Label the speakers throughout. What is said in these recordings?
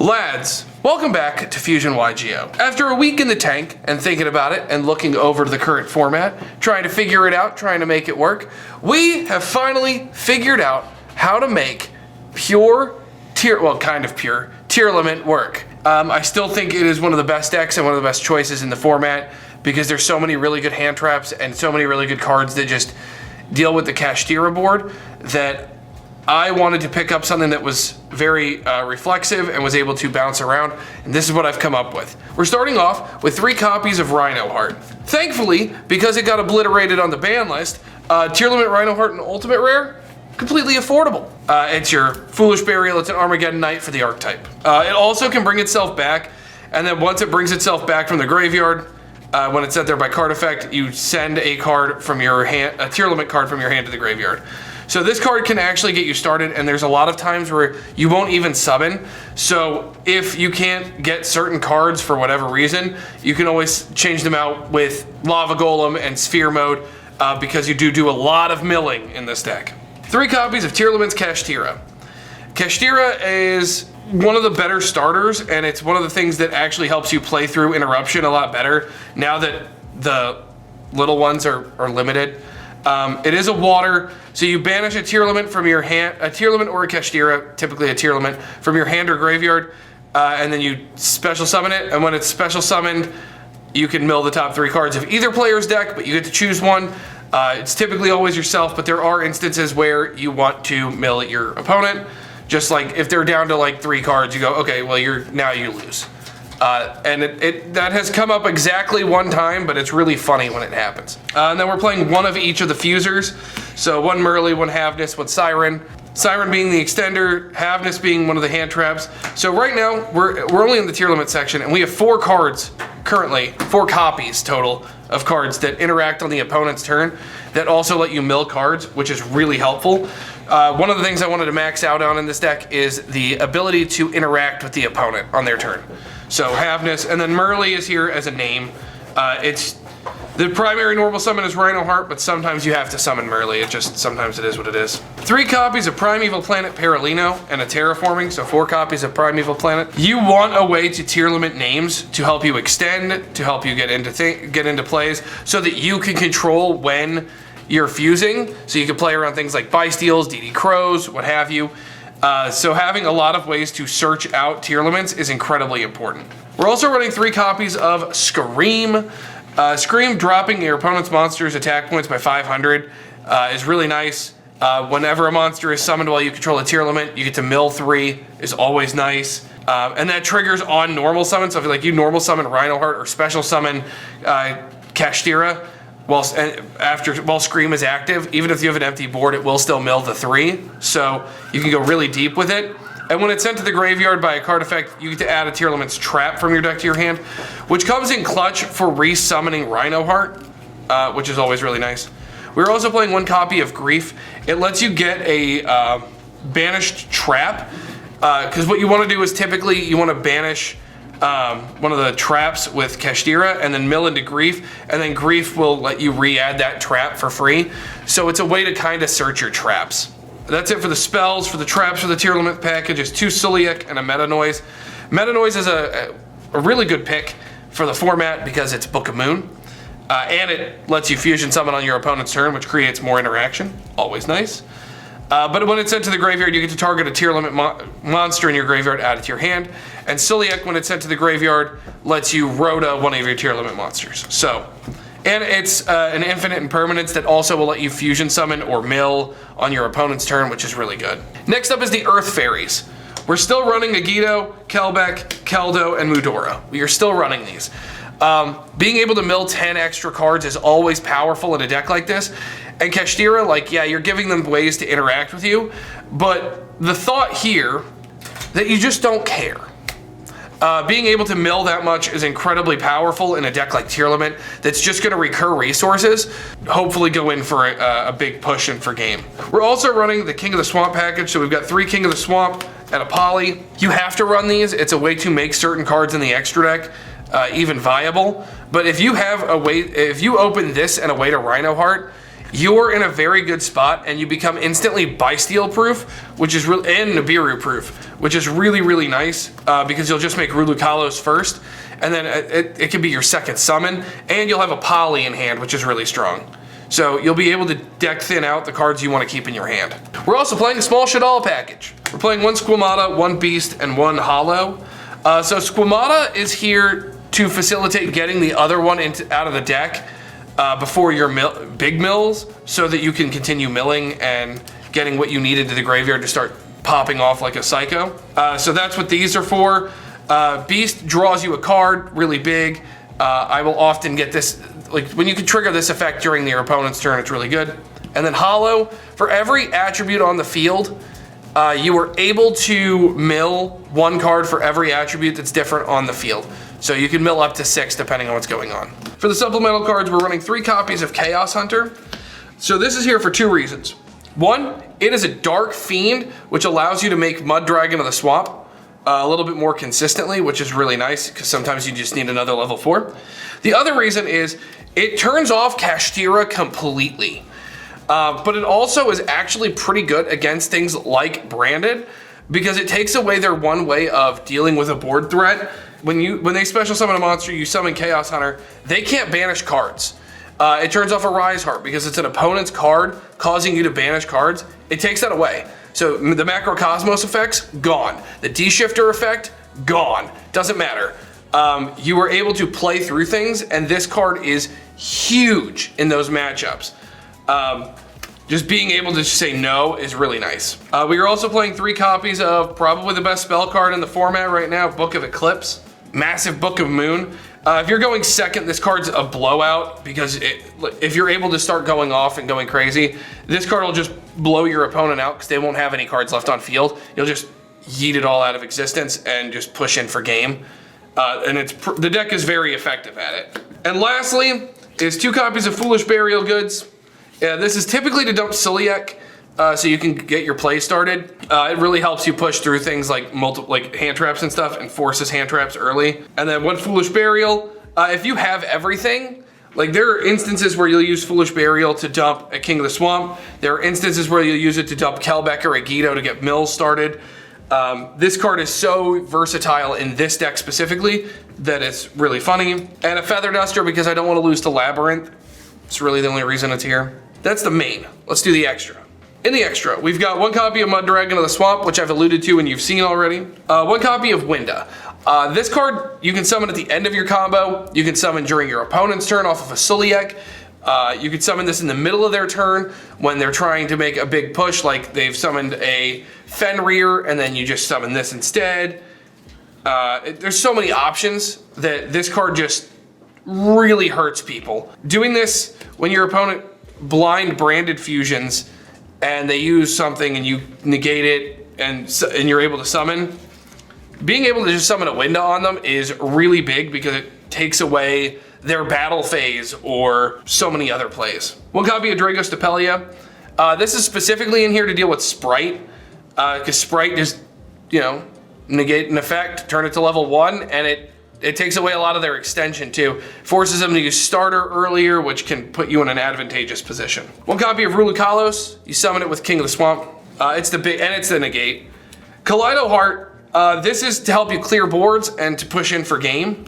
Speaker 1: Lads, welcome back to Fusion YGO. After a week in the tank and thinking about it and looking over the current format, trying to figure it out, trying to make it work, we have finally figured out how to make kind of pure Tearlament work. I still think it is one of the best decks and one of the best choices in the format because there's so many really good hand traps and so many really good cards that just deal with the Kashtira board that I wanted to pick up something that was very reflexive and was able to bounce around, and this is what I've come up with. We're starting off with 3 copies of Rhino Heart. Thankfully, because it got obliterated on the ban list, Tearlament Rhino Heart and Ultimate Rare, completely affordable. It's your Foolish Burial, it's an Armageddon Knight for the archetype. It also can bring itself back, and then once it brings itself back from the graveyard, when it's sent there by card effect, you send a card from your hand, a Tearlament card from your hand to the graveyard. So this card can actually get you started, and there's a lot of times where you won't even summon. So if you can't get certain cards for whatever reason, you can always change them out with Lava Golem and Sphere mode because you do a lot of milling in this deck. 3 copies of Tearlament's Kashtira. Kashtira is one of the better starters, and it's one of the things that actually helps you play through Interruption a lot better now that the little ones are limited. It is a water, so you banish a Tearlament from your hand, a Tearlament or a Kashtira, typically a Tearlament, from your hand or graveyard, and then you special summon it, and when it's special summoned, you can mill the top 3 cards of either player's deck, but you get to choose one. It's typically always yourself, but there are instances where you want to mill your opponent. Just like if they're down to like 3 cards, you go, okay, well now you lose. And that has come up exactly one time, but it's really funny when it happens. And then we're playing one of each of the fusers. So 1 Merly, 1 Havness, 1 Siren. Siren being the extender, Havness being one of the hand traps. So right now, we're only in the Tearlament section, and we have 4 cards currently, 4 copies total of cards that interact on the opponent's turn that also let you mill cards, which is really helpful. One of the things I wanted to max out on in this deck is the ability to interact with the opponent on their turn. So Havness, and then Merly is here as a name. It's the primary normal summon is Rhino Heart, but sometimes you have to summon Merly. Sometimes it is what it is. 3 copies of Primeval Planet Paralino and a Terraforming, so 4 copies of Primeval Planet. You want a way to Tearlament names to help you extend, to help you get into plays, so that you can control when you're fusing, so you can play around things like Bysteals, DD Crows, what have you. So having a lot of ways to search out Tearlaments is incredibly important. We're also running 3 copies of Scream. Scream dropping your opponent's monster's attack points by 500 is really nice. Whenever a monster is summoned while you control a Tearlament, you get to mill 3, is always nice. And that triggers on normal summon, so if like you normal summon Rhino Heart or special summon Kashtira, while Scream is active, even if you have an empty board, it will still mill the 3. So you can go really deep with it. And when it's sent to the graveyard by a card effect, you get to add a Tearlament's Trap from your deck to your hand, which comes in clutch for resummoning Rhino Heart, which is always really nice. We're also playing 1 copy of Grief. It lets you get a banished trap, because what you want to do is typically you want to banish one of the traps with Kashtira and then mill into Grief, and then Grief will let you re-add that trap for free. So it's a way to kind of search your traps. That's it for the spells. For the traps for the Tearlament package is 2 Suliek and a Meta Noise. Meta Noise is a really good pick for the format because it's Book of Moon. And it lets you fusion summon on your opponent's turn, which creates more interaction. Always nice. But when it's sent to the graveyard, you get to target a Tearlament monster in your graveyard, add it to your hand. And Suliek, when it's sent to the graveyard, lets you Rhoda one of your Tearlament monsters. So, and it's an infinite impermanence that also will let you fusion summon or mill on your opponent's turn, which is really good. Next up is the Earth Fairies. We're still running Agito, Kelbeck, Keldo, and Mudora. We are still running these. Being able to mill 10 extra cards is always powerful in a deck like this. And Kashtira, like, yeah, you're giving them ways to interact with you, but the thought here that you just don't care. Being able to mill that much is incredibly powerful in a deck like Tearlament that's just going to recur resources, hopefully go in for a big push in for game. We're also running the King of the Swamp package, so we've got 3 King of the Swamp and a Poly. You have to run these. It's a way to make certain cards in the extra deck even viable. But if you have a way, if you open this and a way to Rhino Heart, you're in a very good spot, and you become instantly Bysteel proof, which is really, and Nibiru proof, which is really nice, because you'll just make Rulukalos first, and then it can be your second summon, and you'll have a poly in hand, which is really strong. So you'll be able to deck thin out the cards you want to keep in your hand. We're also playing a small Shaddoll package. We're playing 1 Squamata, 1 Beast, and 1 Hollow. So Squamata is here to facilitate getting the other one out of the deck before your big mills, so that you can continue milling and getting what you need into the graveyard to start popping off like a psycho. So that's what these are for. Beast draws you a card, really big. I will often get this, like when you can trigger this effect during your opponent's turn, it's really good. And then Hollow, for every attribute on the field, you are able to mill 1 card for every attribute that's different on the field. So you can mill up to 6 depending on what's going on. For the supplemental cards, we're running 3 copies of Chaos Hunter. So this is here for 2 reasons. 1, it is a Dark Fiend, which allows you to make Mud Dragon of the Swamp a little bit more consistently, which is really nice, because sometimes you just need another level 4. The other reason is it turns off Kashtira completely. But it also is actually pretty good against things like Branded, because it takes away their one way of dealing with a board threat. When they special summon a monster, you summon Chaos Hunter, they can't banish cards. It turns off a Rise Heart because it's an opponent's card causing you to banish cards. It takes that away. So the Macrocosmos effects, gone. The D-Shifter effect, gone. Doesn't matter. You were able to play through things, and this card is huge in those matchups. Just being able to say no is really nice. We are also playing 3 copies of probably the best spell card in the format right now, Book of Eclipse. Massive Book of Moon. If you're going second, this card's a blowout, because if you're able to start going off and going crazy, this card will just blow your opponent out because they won't have any cards left on field. You'll just yeet it all out of existence and just push in for game. And the deck is very effective at it. And lastly is 2 copies of Foolish Burial Goods. This is typically to dump Celiac, so you can get your play started. It really helps you push through things like hand traps and stuff, and forces hand traps early. And then 1 Foolish Burial. If you have everything, like there are instances where you'll use Foolish Burial to dump a King of the Swamp. There are instances where you'll use it to dump Kelbeck or Agido to get mills started. This card is so versatile in this deck specifically that it's really funny. And a Feather Duster because I don't want to lose to Labyrinth. It's really the only reason it's here. That's the main. Let's do the extra. In the extra, we've got 1 copy of Mud Dragon of the Swamp, which I've alluded to and you've seen already. 1 copy of Winda. This card you can summon at the end of your combo. You can summon during your opponent's turn off of a Celiac. You can summon this in the middle of their turn when they're trying to make a big push, like they've summoned a Fenrir and then you just summon this instead. There's so many options that this card just really hurts people. Doing this when your opponent blind Branded fusions and they use something and you negate it and you're able to summon. Being able to just summon a Winda on them is really big because it takes away their battle phase or so many other plays. 1 copy of Dragos Stapelia. This is specifically in here to deal with Sprite, because Sprite just, negate an effect, turn it to level 1, and it takes away a lot of their extension too. Forces them to use Starter earlier, which can put you in an advantageous position. 1 copy of Rulukalos. You summon it with King of the Swamp. It's the negate. Kaleido Heart. This is to help you clear boards and to push in for game.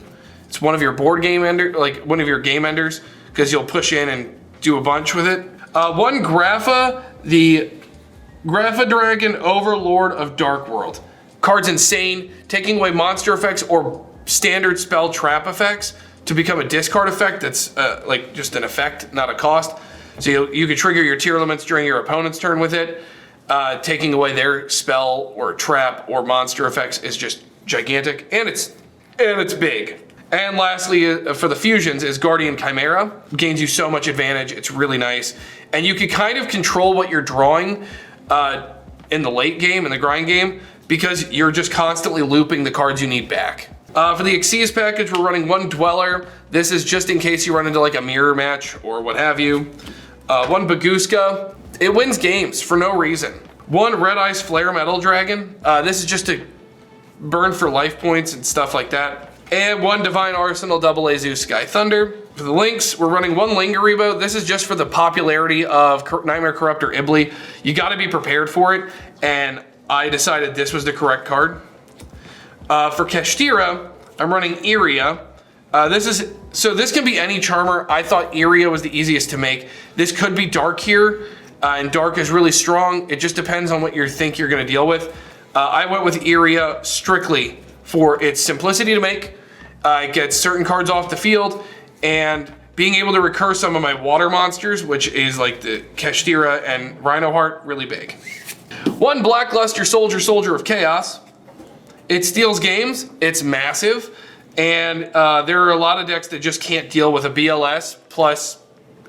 Speaker 1: It's one of your board game enders, one of your game enders, because you'll push in and do a bunch with it. 1 Grapha, the Grapha Dragon Overlord of Dark World. Card's insane, taking away monster effects or standard spell trap effects to become a discard effect that's just an effect, not a cost. So you can trigger your Tearlaments during your opponent's turn with it. Taking away their spell or trap or monster effects is just gigantic, and it's big. And lastly, for the fusions, is Guardian Chimera. Gains you so much advantage. It's really nice, and you can kind of control what you're drawing in the late game, in the grind game, because you're just constantly looping the cards you need back. For the Xyz package, we're running 1 Dweller. This is just in case you run into like a mirror match or what have you. 1 Baguska. It wins games for no reason. 1 Red Ice Flare Metal Dragon. This is just to burn for life points and stuff like that. And 1 Divine Arsenal AA Zeus Sky Thunder. For the links, we're running 1 Lingaribo. This is just for the popularity of Nightmare Corruptor Ibly. You gotta be prepared for it, and I decided this was the correct card. For Kashtira, I'm running Iria. This can be any Charmer. I thought Iria was the easiest to make. This could be Dark here, and Dark is really strong. It just depends on what you think you're gonna deal with. I went with Iria strictly for its simplicity to make. It gets certain cards off the field, and being able to recur some of my water monsters, which is like the Kashtira and Rhino Heart, really big. 1 Blackluster Soldier of Chaos. It steals games, it's massive, and there are a lot of decks that just can't deal with a BLS plus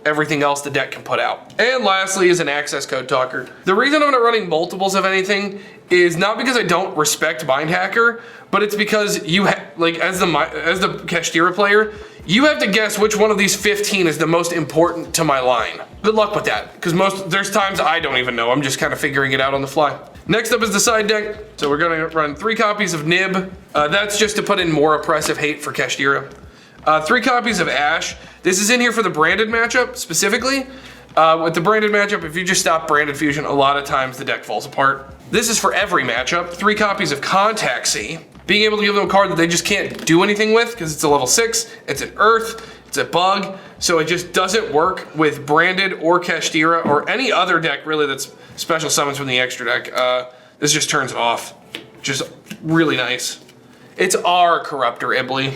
Speaker 1: everything else the deck can put out. And lastly is an access code talker. The reason I'm not running multiples of anything is not because I don't respect Mind Hacker, but it's because you like as the Kashtira player, you have to guess which one of these 15 is the most important to my line. Good luck with that, because there's times I don't even know. I'm just kind of figuring it out on the fly. Next up is the side deck. So we're gonna run 3 copies of Nib. That's just to put in more oppressive hate for Kashtira. 3 copies of Ash. This is in here for the branded matchup specifically. With the branded matchup, if you just stop branded fusion, a lot of times the deck falls apart. This is for every matchup. 3 copies of Contact C. Being able to give them a card that they just can't do anything with because it's a level 6, it's an Earth, it's a bug, so it just doesn't work with branded or Kashtira or any other deck really that's special summons from the extra deck. This just turns it off. Just really nice. It's our Corruptor Ibly.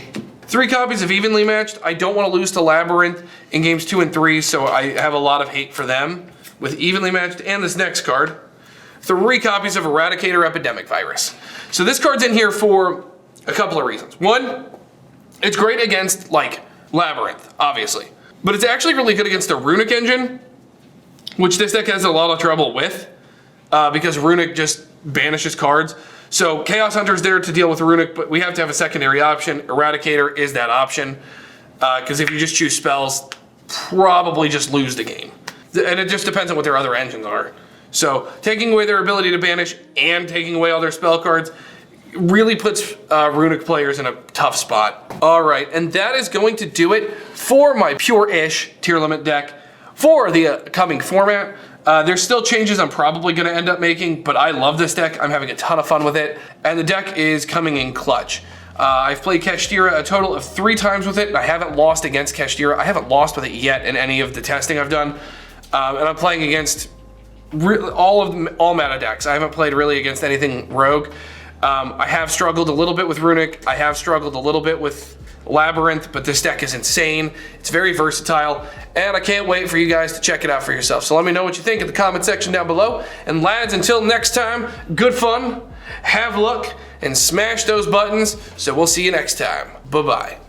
Speaker 1: 3 copies of Evenly Matched. I don't want to lose to Labyrinth in games 2 and 3, so I have a lot of hate for them with Evenly Matched and this next card. 3 copies of Eradicator Epidemic Virus. So this card's in here for a couple of reasons. 1, it's great against like Labyrinth, obviously, but it's actually really good against a Runic engine, which this deck has a lot of trouble with because Runic just banishes cards. So Chaos Hunter's there to deal with Runic, but we have to have a secondary option. Eradicator is that option, because if you just choose spells, probably just lose the game. And it just depends on what their other engines are. So taking away their ability to banish and taking away all their spell cards really puts Runic players in a tough spot. All right, and that is going to do it for my pure-ish Tearlament deck for the coming format. There's still changes I'm probably gonna end up making, but I love this deck. I'm having a ton of fun with it, and the deck is coming in clutch. I've played Kashtira a total of 3 times with it, and I haven't lost against Kashtira. I haven't lost with it yet in any of the testing I've done, and I'm playing against all meta decks. I haven't played really against anything rogue. I have struggled a little bit with Runic. I have struggled a little bit with Labyrinth, but this deck is insane. It's very versatile, and I can't wait for you guys to check it out for yourself. So let me know what you think in the comment section down below. And lads, until next time, good fun, have luck, and smash those buttons. So we'll see you next time. Bye-bye.